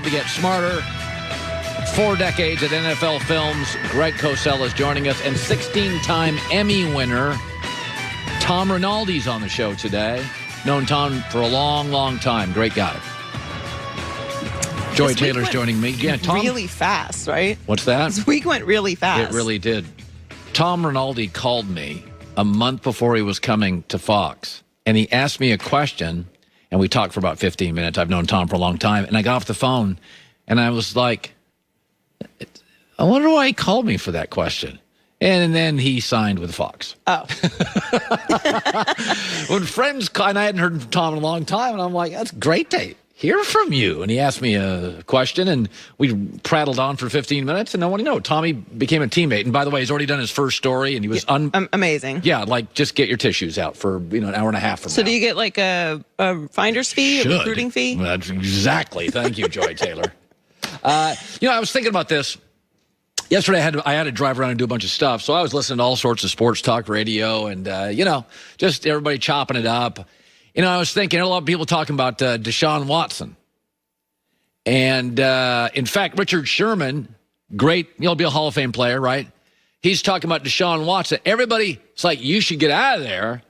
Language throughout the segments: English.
To get smarter. 4 decades at NFL Films. Greg Cosell is joining us, and 16-time Emmy winner Tom Rinaldi's on the show today. Known Tom for a long, long time. Great guy. Joy Taylor's joining me. Yeah, Tom. Really fast, right? What's that? This week went really fast. It really did. Tom Rinaldi called me a month before he was coming to Fox, and he asked me a question, and we talked for about 15 minutes. I've known Tom for a long time, and I got off the phone, and I was like, I wonder why he called me for that question. And then he signed with Fox. Oh. When friends call, and I hadn't heard from Tom in a long time, and I'm like, that's great to hear from you. And he asked me a question, and we prattled on for 15 minutes, and I want to know, Tommy became a teammate. And by the way, he's already done his first story, and he was amazing. Yeah, like, just get your tissues out for an hour and a half from now. So do you get like a finder's fee, a recruiting fee? That's exactly. Thank you, Joy Taylor. I was thinking about this. Yesterday, I had to drive around and do a bunch of stuff, so I was listening to all sorts of sports talk radio and, just everybody chopping it up. I was thinking, a lot of people talking about Deshaun Watson. And, in fact, Richard Sherman, great, be a Hall of Fame player, right? He's talking about Deshaun Watson. Everybody's like, you should get out of there,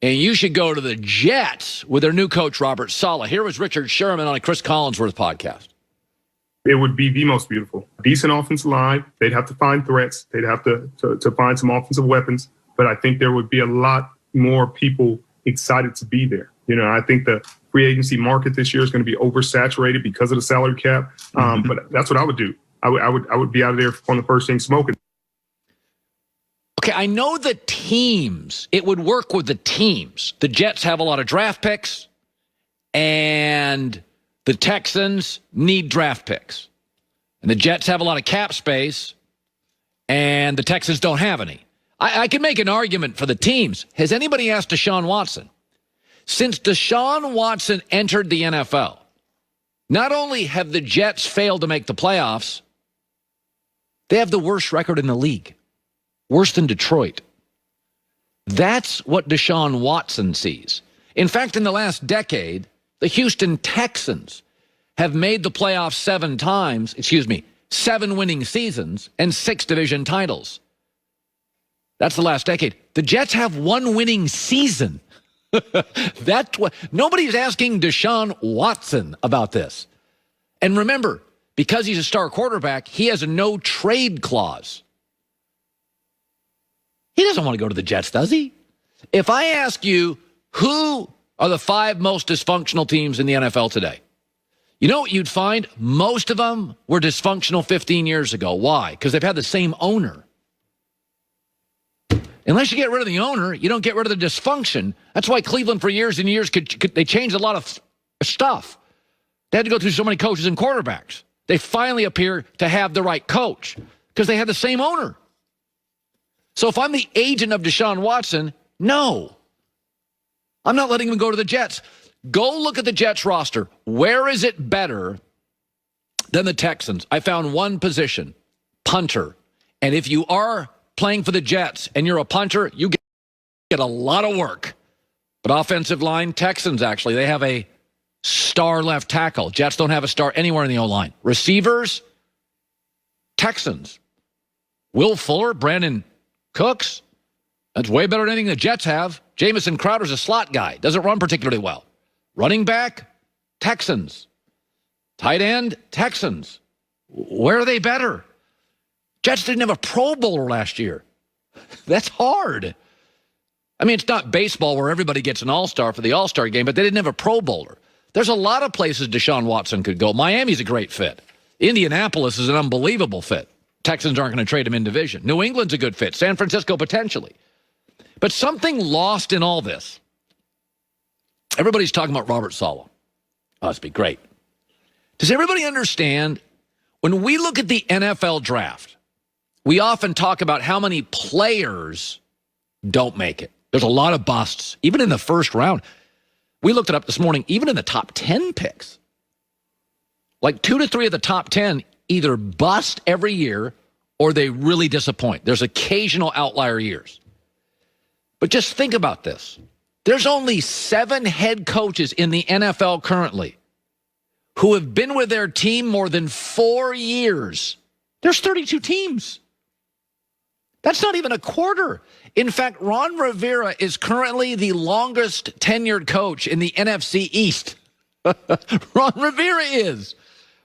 and you should go to the Jets with their new coach, Robert Saleh. Here was Richard Sherman on a Chris Collinsworth podcast. It would be the most beautiful. Decent offensive line. They'd have to find threats. They'd have to find some offensive weapons. But I think there would be a lot more people excited to be there. I think the free agency market this year is going to be oversaturated because of the salary cap. But that's what I would do. I would be out of there on the first thing smoking. Okay, I know the teams. It would work with the teams. The Jets have a lot of draft picks, and the Texans need draft picks. And the Jets have a lot of cap space, and the Texans don't have any. I can make an argument for the teams. Has anybody asked Deshaun Watson? Since Deshaun Watson entered the NFL, not only have the Jets failed to make the playoffs, they have the worst record in the league. Worse than Detroit. That's what Deshaun Watson sees. In fact, in the last decade, the Houston Texans have made the playoffs 7 winning seasons and 6 division titles. That's the last decade. The Jets have 1 winning season. That's what nobody's asking Deshaun Watson about this. And remember, because he's a star quarterback, he has a no trade clause. He doesn't want to go to the Jets, does he? If I ask you who are the 5 most dysfunctional teams in the NFL today, you know what you'd find? Most of them were dysfunctional 15 years ago. Why? Because they've had the same owner. Unless you get rid of the owner, you don't get rid of the dysfunction. That's why Cleveland for years and years, they changed a lot of stuff. They had to go through so many coaches and quarterbacks. They finally appear to have the right coach because they had the same owner. So if I'm the agent of Deshaun Watson, no. I'm not letting him go to the Jets. Go look at the Jets roster. Where is it better than the Texans? I found one position, punter. And if you are playing for the Jets and you're a punter, you get a lot of work. But offensive line, Texans actually, they have a star left tackle. Jets don't have a star anywhere in the O-line. Receivers, Texans. Will Fuller, Brandon Cooks, that's way better than anything the Jets have. Jamison Crowder's a slot guy. Doesn't run particularly well. Running back, Texans. Tight end, Texans. Where are they better? Jets didn't have a Pro Bowler last year. That's hard. I mean, it's not baseball where everybody gets an all-star for the all-star game, but they didn't have a Pro Bowler. There's a lot of places Deshaun Watson could go. Miami's a great fit. Indianapolis is an unbelievable fit. Texans aren't going to trade him in division. New England's a good fit. San Francisco potentially. But something lost in all this. Everybody's talking about Robert Saleh. Oh, this would be great. Does everybody understand when we look at the NFL draft, we often talk about how many players don't make it. There's a lot of busts, even in the first round. We looked it up this morning, even in the top 10 picks. Like 2 to 3 of the top 10 either bust every year or they really disappoint. There's occasional outlier years. But just think about this. There's only 7 head coaches in the NFL currently who have been with their team more than 4 years. There's 32 teams. That's not even a quarter. In fact, Ron Rivera is currently the longest tenured coach in the NFC East. Ron Rivera is.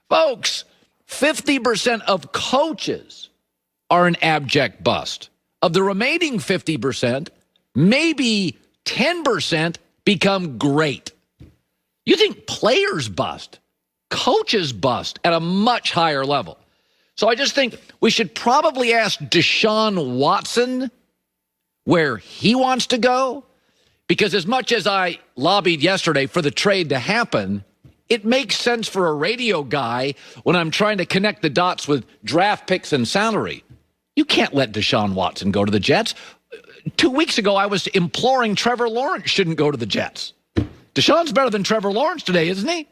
Folks, 50% of coaches are an abject bust. Of the remaining 50%, maybe 10% become great. You think players bust, coaches bust at a much higher level. So I just think we should probably ask Deshaun Watson where he wants to go, because as much as I lobbied yesterday for the trade to happen, it makes sense for a radio guy when I'm trying to connect the dots with draft picks and salary. You can't let Deshaun Watson go to the Jets. 2 weeks ago, I was imploring Trevor Lawrence shouldn't go to the Jets. Deshaun's better than Trevor Lawrence today, isn't he?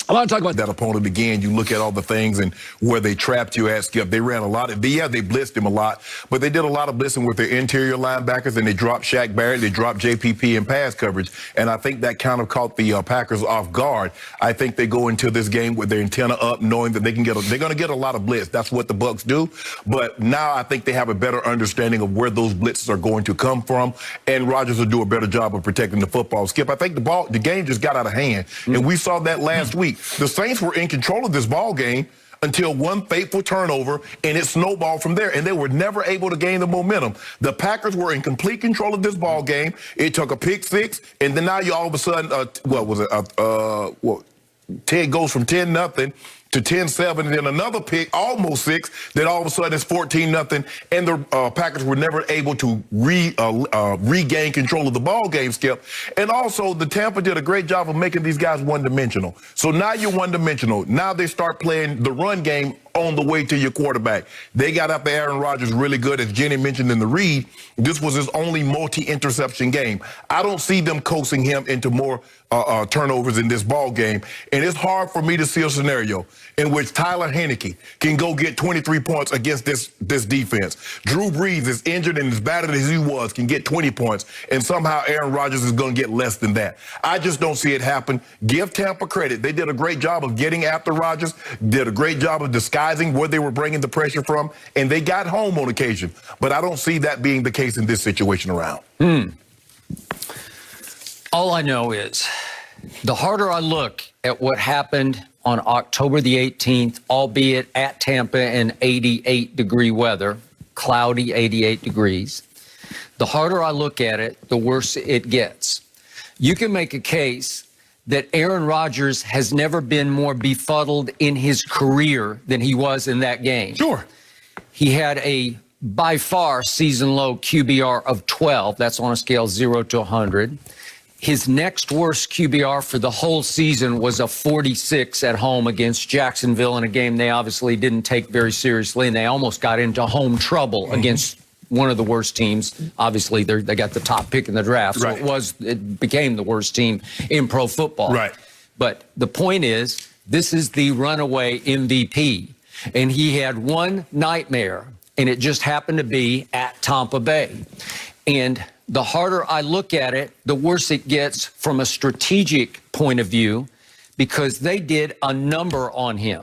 I want to talk about that opponent again. You look at all the things and where they trapped you at, Skip. They ran a lot of, they blitzed him a lot, but they did a lot of blitzing with their interior linebackers, and they dropped Shaq Barrett, they dropped JPP in pass coverage, and I think that kind of caught the Packers off guard. I think they go into this game with their antenna up, knowing that they're going to get a lot of blitz. That's what the Bucs do, but now I think they have a better understanding of where those blitzes are going to come from, and Rodgers will do a better job of protecting the football. Skip, I think the game just got out of hand, and we saw that last week. The Saints were in control of this ball game until one fateful turnover, and it snowballed from there, and they were never able to gain the momentum. The Packers were in complete control of this ball game. It took a pick six, and then now you all of a sudden, Ted goes from 10-0 to 10-7, and then another pick, almost 6, then all of a sudden it's 14-0, and the Packers were never able to regain control of the ball game, Skip. And also, the Tampa did a great job of making these guys one-dimensional. So now you're one-dimensional. Now they start playing the run game on the way to your quarterback. They got up Aaron Rodgers really good. As Jenny mentioned in the read, this was his only multi-interception game. I don't see them coaxing him into more turnovers in this ball game. And it's hard for me to see a scenario in which Tyler Heineke can go get 23 points against this defense. Drew Brees is injured and as battered as he was, can get 20 points, and somehow Aaron Rodgers is going to get less than that. I just don't see it happen. Give Tampa credit. They did a great job of getting after Rodgers, did a great job of disguising where they were bringing the pressure from, and they got home on occasion. But I don't see that being the case in this situation around. All I know is the harder I look at what happened on October the 18th, albeit at Tampa in 88-degree weather, cloudy 88 degrees, the harder I look at it, the worse it gets. You can make a case that Aaron Rodgers has never been more befuddled in his career than he was in that game. Sure. He had a, by far, season-low QBR of 12. That's on a scale 0 to 100. His next worst QBR for the whole season was a 46 at home against Jacksonville in a game they obviously didn't take very seriously, and they almost got into home trouble against one of the worst teams. Obviously, they got the top pick in the draft, so it became the worst team in pro football. Right. But the point is, this is the runaway MVP, and he had one nightmare, and it just happened to be at Tampa Bay. And the harder I look at it, the worse it gets from a strategic point of view, because they did a number on him.